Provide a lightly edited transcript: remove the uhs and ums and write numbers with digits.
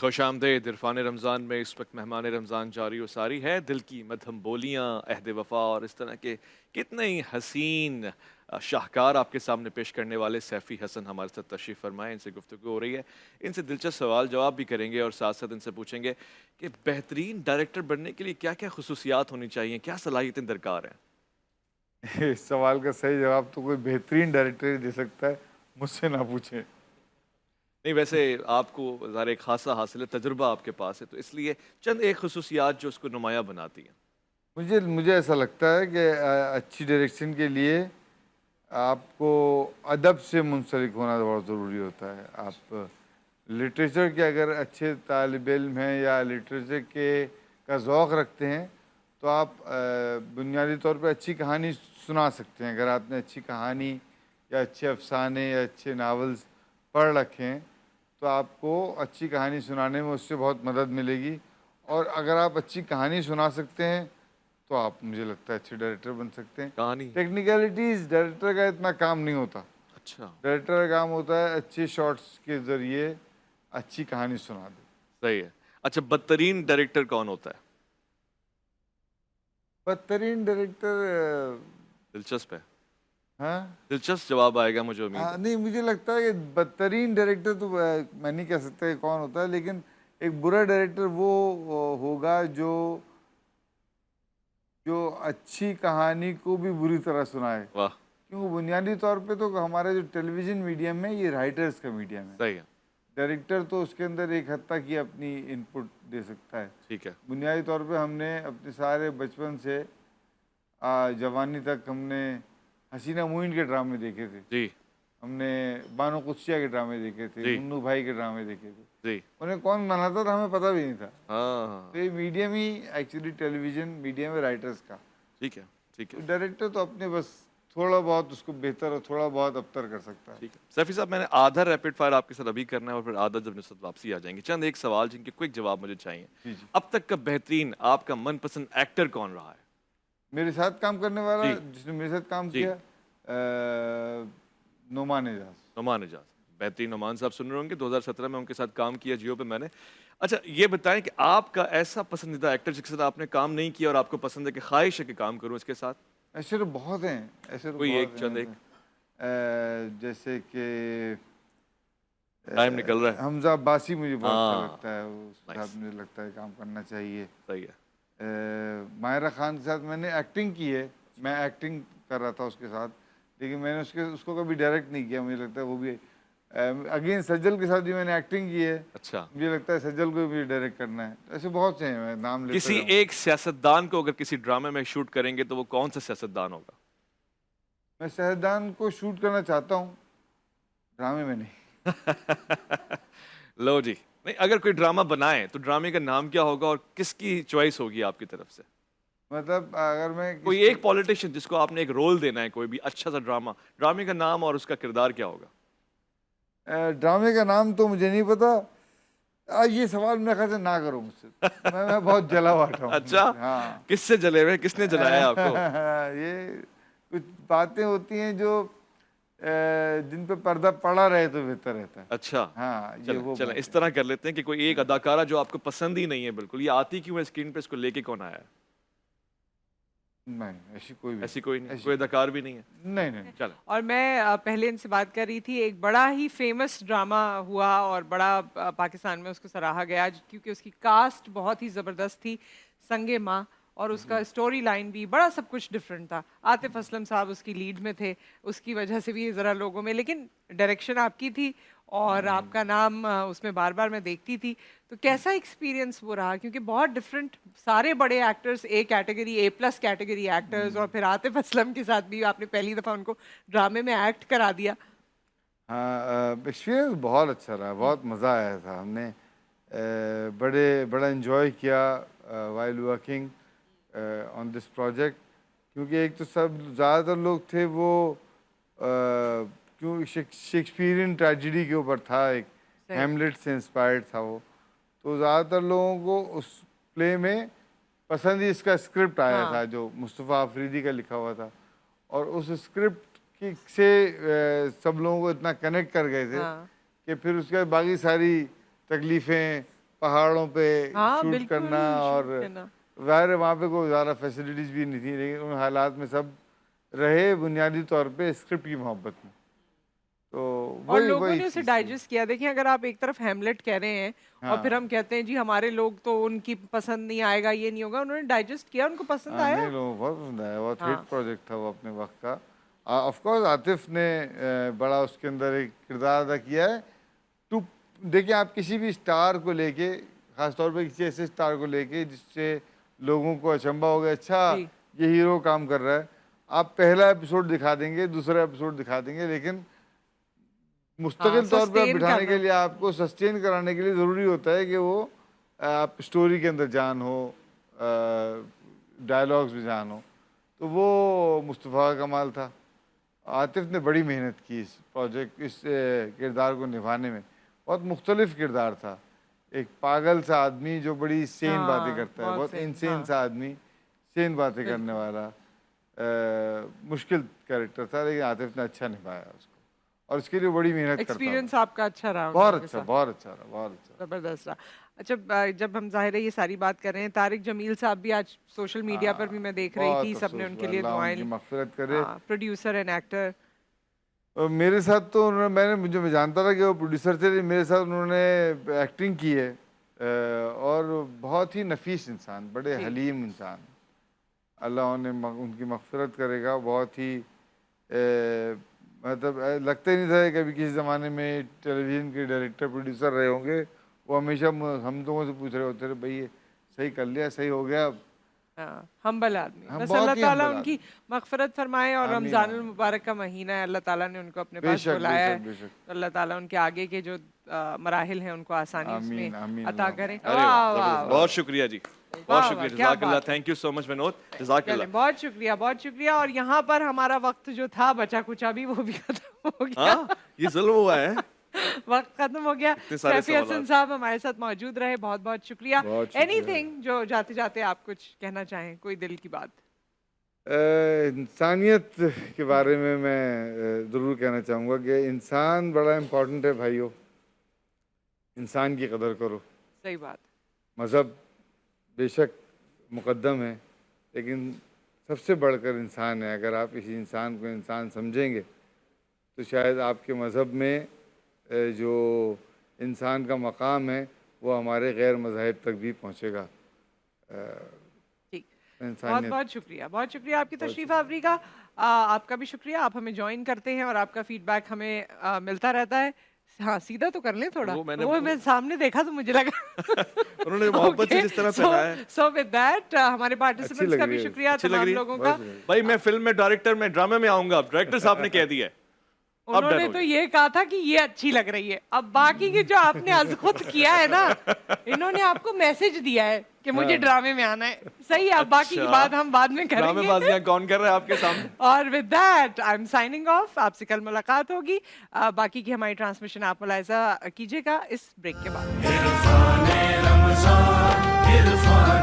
खुशामदीद इरफान रमज़ान में इस वक्त मेहमान रमज़ान जारी व सारी है। दिल की मध्यम बोलियाँ, अहद वफ़ा और इस तरह के कितने ही हसीन शाहकार आपके सामने पेश करने वाले सैफ़ी हसन हमारे साथ तशरीफ़ फरमाए। इनसे गुफ्तगू हो रही है, इनसे दिलचस्प सवाल जवाब भी करेंगे और साथ साथ इनसे पूछेंगे कि बेहतरीन डायरेक्टर बनने के लिए क्या क्या खसूसियात होनी चाहिए, क्या सलाहियतें दरकार हैं। इस सवाल का सही जवाब तो कोई बेहतरीन डायरेक्टर ही दे सकता है, मुझसे ना पूछें। नहीं वैसे आपको ज़ाहिर एक खासा हासिल है, तजुर्बा आपके पास है, तो इसलिए चंद एक खसूसियात जो उसको नुमाया बनाती हैं। मुझे मुझे ऐसा लगता है कि अच्छी डायरेक्शन के लिए आपको अदब से मुंसलिक होना बहुत ज़रूरी होता है। आप लिटरेचर के अगर अच्छे तालिब इल्म हैं या लिटरेचर के का ज़ौक़ रखते हैं, तो आप बुनियादी तौर पे अच्छी कहानी सुना सकते हैं। अगर आपने अच्छी कहानी या अच्छे अफ़साने या अच्छे नावल्स पढ़ रखे हैं, तो आपको अच्छी कहानी सुनाने में उससे बहुत मदद मिलेगी। और अगर आप अच्छी कहानी सुना सकते हैं, तो आप मुझे लगता है अच्छे डायरेक्टर बन सकते हैं। कहानी। टेक्निकलिटीज़ डायरेक्टर का इतना काम नहीं होता। अच्छा। डायरेक्टर का काम होता है अच्छे शॉट्स के ज़रिए अच्छी कहानी सुना दे। सही है। अच्छा, बदतरीन डायरेक्टर कौन होता है? बदतरीन डायरेक्टर दिलचस्प है। हाँ? दिलचस्प जवाब आएगा मुझे उम्मीद है। नहीं, मुझे लगता है कि बदतरीन डायरेक्टर तो मैं नहीं कह सकता कि कौन होता है, लेकिन एक बुरा डायरेक्टर वो होगा जो जो अच्छी कहानी को भी बुरी तरह सुनाए। वाह! क्योंकि बुनियादी तौर पे तो हमारा जो टेलीविज़न मीडियम है, ये राइटर्स का मीडियम है। सही है। डायरेक्टर तो उसके अंदर एक हद तक ही अपनी इनपुट दे सकता है। ठीक है। बुनियादी तौर पे हमने अपने सारे बचपन से जवानी तक हमने हसीना मोइन के ड्रामे देखे थे। जी, हमने बानो कुत्सिया के ड्रामे देखे थे, जी, मुन्नू भाई के ड्रामे देखे थे। जी। उन्हें कौन बनाता था हमें पता भी नहीं था। हाँ, तो ये मीडियम ही एक्चुअली टेलीविज़न मीडियम है राइटर्स का। ठीक है, ठीक है, तो डायरेक्टर तो अपने बस थोड़ा बहुत उसको बेहतर और थोड़ा बहुत अबतर कर सकता है। ठीक है। सैफ़ी साहब, मैंने आधा रैपिड फायर आपके साथ अभी करना है और फिर आधा जब मेरे साथ वापसी आ जाएँगे। चंद एक सवाल जिनके क्विक जवाब मुझे चाहिए। जी, जी। अब तक का बेहतरीन आपका मनपसंद एक्टर कौन रहा है? मेरे साथ काम करने वाला जी, जिसने मेरे साथ काम जी। किया नोमान एजाज। नुमान इजाज़। बेहतरीन नुमान साहब सुन रहे होंगे, 2017 में उनके साथ काम किया जियो पे मैंने। अच्छा, ये बताएँ कि आपका ऐसा पसंदीदा एक्टर जिसके साथ आपने काम नहीं किया और आपको पसंद है कि ख़्वाहिश है कि काम करूँ इसके साथ? ऐसे तो बहुत हैं, ऐसे तो कोई बहुत एक, हैं चंद एक। ऐसे। जैसे कि टाइम निकल रहा है। हमज़ा अब्बासी मुझे बहुत अच्छा हाँ, लगता है, उसके साथ नाइस, मुझे लगता है काम करना चाहिए। सही है। मायरा खान के साथ मैंने एक्टिंग की है, मैं एक्टिंग कर रहा था उसके साथ, लेकिन मैंने उसको कभी डायरेक्ट नहीं किया। मुझे लगता है वो भी अगेन सज्जल के साथ भी मैंने एक्टिंग की है, अच्छा, मुझे लगता है सज्जल को भी डायरेक्ट करना है। ऐसे बहुत से हैं, मैं नाम लेता किसी जाऊँगा। एक सियासतदान को अगर किसी ड्रामे में शूट करेंगे तो वो कौन-सा सियासतदान होगा? मैं शहजान को शूट करना चाहता हूँ, ड्रामे में नहीं। लो जी। नहीं, अगर कोई ड्रामा बनाएँ तो ड्रामे का नाम क्या होगा और किसकी चॉइस होगी आपकी तरफ से? मतलब अगर मैं कोई किसको एक पॉलिटिशियन जिसको आपने एक रोल देना है, कोई भी अच्छा-सा ड्रामा, ड्रामे का नाम और उसका किरदार क्या होगा? ड्रामे का नाम तो मुझे नहीं पता। ये सवाल मेरे ख्याल से ना करो मुझसे। मैं बहुत जला हुआ हूँ। अच्छा, हाँ। किससे जले हुए हैं? किसने जलाया है आपको? ये कुछ बातें होती हैं जो जिन पे पर्दा पड़ा रहे तो बेहतर रहता है। अच्छा, हाँ, ये चलें वो चलें इस बातें। तरह कर लेते हैं कि कोई एक अदाकारा जो आपको पसंद ही नहीं है बिल्कुल, ये आती क्यों है स्क्रीन पे, इसको लेके कौन आया है? नहीं, ऐसी कोई भी ऐसी कोई नहीं, नहीं, ऐसी कोई कोई अदाकार भी नहीं है? नहीं, नहीं, नहीं। चलें, और मैं पहले इनसे बात कर रही थी, एक बड़ा ही फ़ेमस ड्रामा हुआ और बड़ा पाकिस्तान में उसको सराहा गया क्योंकि उसकी कास्ट बहुत ही ज़बरदस्त थी, संगे माँ, और उसका स्टोरी लाइन भी बड़ा सब कुछ डिफरेंट था। आतिफ़ असलम साहब उसकी लीड में थे, उसकी वजह से भी ज़रा लोगों में, लेकिन डायरेक्शन आपकी थी और आपका नाम उसमें बार-बार मैं देखती थी। तो कैसा एक्सपीरियंस वो रहा? क्योंकि बहुत डिफरेंट सारे बड़े actors, A category, A plus category actors, और फिर आतिफ़ असलम के साथ भी आपने पहली दफ़ा उनको ड्रामे में एक्ट करा दिया। हाँ, एक्सपीरियंस बहुत अच्छा रहा, बहुत मज़ा आया था। हमने बड़ा एन्जॉय किया while working on this project, क्योंकि एक तो सब ज़्यादातर लोग थे वो क्यों शेक्सपियरियन ट्रेजेडी के ऊपर था, एक सही। हैमलेट से इंस्पायर्ड था वो। तो ज़्यादातर लोगों को उस प्ले में पसंद ही इसका स्क्रिप्ट आया हाँ। था जो मुस्तफ़ा अफरीदी का लिखा हुआ था। और उस स्क्रिप्ट की से सब लोगों को इतना कनेक्ट कर गए थे हाँ। कि फिर उसके बाद बाकी सारी तकलीफ़ें, पहाड़ों पे हाँ शूट बिल्कुल करना, और shoot करना। ज़ाहिर है वहाँ पे कोई ज़्यादा फैसिलिटीज़ भी नहीं थी, लेकिन उन हालात में सब रहे बुनियादी तौर पे स्क्रिप्ट की मोहब्बत में। तो और वही लोगों वही ने उसे चीज़ थी। डाइजेस्ट किया। देखिए अगर आप एक तरफ हैमलेट कह रहे हैं और फिर हाँ हम कहते हैं जी हमारे लोग तो उनकी पसंद नहीं आएगा, ये नहीं होगा, उन्होंने डाइजेस्ट किया, उनको पसंद हाँ, नहीं आया। लोगों को बहुत पसंद आया, बहुत हिट हाँ प्रोजेक्ट था वो अपने वक्त का। ऑफ कोर्स आतिफ ने बड़ा उसके अंदर एक किरदार अदा किया है। टू देखिए, आप किसी भी स्टार को लेके, खासतौर पे किसी ऐसे स्टार को लेके जिससे लोगों को अचंभा हो गया, अच्छा जी ये हीरो काम कर रहा है, आप पहला एपिसोड दिखा देंगे, दूसरा एपिसोड दिखा देंगे, लेकिन हाँ मुस्तकिल तौर पे आप सस्टेन बिठाने के करना। लिए, आपको सस्टेन कराने के लिए ज़रूरी होता है कि वो आप स्टोरी के अंदर जान हो, डायलॉग्स में जान हो। तो वो मुस्तफ़ा का कमाल था। आतिफ ने बड़ी मेहनत की इस प्रोजेक्ट, इस किरदार को निभाने में। बहुत मुख्तलिफ किरदार था, एक पागल सा आदमी जो बड़ी सेन बातें हाँ करता है, बहुत बहुत सही। इनसेन हाँ सा आदमी, सेन बातें करने बिल्कुल। वाला। मुश्किल कैरेक्टर था, लेकिन आतिफ ने अच्छा निभाया उसको, और उसके लिए बड़ी मेहनत करता एक्सपीरियंस था। आपका अच्छा रहा उन बहुत लोगों के अच्छा, साथ। बहुत अच्छा रहा, बहुत अच्छा। जबरदस्त रहा। अच्छा जब हम ज़ाहिर है ये सारी बात कर रहे हैं, तारिक जमील साहब भी आज सोशल मीडिया पर भी मैं देख रही थी, बहुत सबने अफसोस उनके हुआ, लिए अल्लाह दुआएं उनकी ली। मग़फ़िरत करे। हाँ प्रोड्यूसर एंड एक्टर। और मेरे साथ तो उन्होंने, मैं जानता था कि वो प्रोड्यूसर थे, लेकिन मेरे साथ उन्होंने एक्टिंग की है। और बहुत ही नफीस इंसान, बड़े जी हलीम इंसान। अल्लाह उन्हें उनकी मग़फ़िरत करेगा। बहुत ही मतलब लगता ही नहीं था कि कभी किसी ज़माने में टेलीविज़न के डायरेक्टर प्रोड्यूसर रहे होंगे। वो हमेशा हम लोगों से पूछ रहे होते थे, भाई ये सही कर लिया, सही हो गया। हाँ हम्बल आदमी। हम बस अल्लाह बहुत ही ताला हम्बल उनकी आदमी। मग़फ़िरत फरमाए, और आमीन रमज़ानुल आमीन। मुबारक का महीना है, अल्लाह ताला ने उनको अपने पास बेशक बुलाया है। बेशक बेशक। तो अल्लाह ताला उनके आगे के जो मराहिल हैं उनको आसानी उसमें आमीन आमीन अता अल्लाहुम्मा। करें। अरे वाह वाह, वाह जबरदस्त, वाह बहुत शुक्रिया जी, बहुत वाह शुक्रिया, वाह, क्या जज़ाकल्लाह, बात है। Thank you so much Vinod, जज़ाकल्लाह। चलें बहुत शुक्रिया, बहुत शुक्रिया। और यहाँ पर हमारा वक्त जो था बचा कुचा भी, वो भी खत्म हो गया। हाँ, ये ज़ुल्म हुआ है, वक्त खत्म हो गया। इतने सारे सैफी हसन सवालात। साहब हमारे साथ मौजूद रहे, बहुत बहुत शुक्रिया। बहुत शुक्रिया। एनीथिंग जो जाते जाते आप कुछ कहना चाहें, कोई दिल की बात। इंसानियत के बारे में मैं ज़रूर कहना चाहूँगा कि इंसान बड़ा इम्पोर्टेंट है भाइयों। इंसान की कदर करो। सही बात। मज़हब बेशक मुक़द्दम है, लेकिन सबसे बढ़कर इंसान है। अगर आप इसी इंसान को इंसान समझेंगे तो शायद आपके मज़हब में जो इंसान का मकाम है वो हमारे गैर मज़ाहिब तक भी पहुँचेगा। ठीक, बहुत इंसानियत। बहुत शुक्रिया, बहुत शुक्रिया आपकी तशरीफ़ आवरी का। आपका भी शुक्रिया, आप हमें ज्वाइन करते हैं और आपका फीडबैक हमें मिलता रहता है। हाँ सीधा तो कर लें थोड़ा, वो मैंने वो मैं सामने देखा तो मुझे लगा उन्होंने मोहब्बत से जिस तरह पहनाया है। सो विद दैट हमारे अच्छी पार्टिसिपेंट्स लग का रही भी है। शुक्रिया, अच्छी लग तमाम रही है? लोगों बस का। भाई मैं फिल्म में डायरेक्टर, मैं ड्रामे में आऊंगा, अब डायरेक्टर साहब ने कह दिया है, अब उन्होंने डरोगे। तो ये कहा था कि ये अच्छी लग रही है। अब बाकी की जो आपने आज खुद किया है ना, इन्होंने आपको मैसेज दिया है कि मुझे ड्रामे में आना है। सही है, अब बाकी की अच्छा। बात हम बाद में करेंगे। ड्रामेबाजियां कौन कर रहा है आपके सामने? और with that I am signing off. आपसे कल मुलाकात होगी। बाकी की हमारी ट्रांसमिशन आप मुलाहिजा कीजिएगा इस ब्रेक के बाद। इरफान रमज़ान, इरफान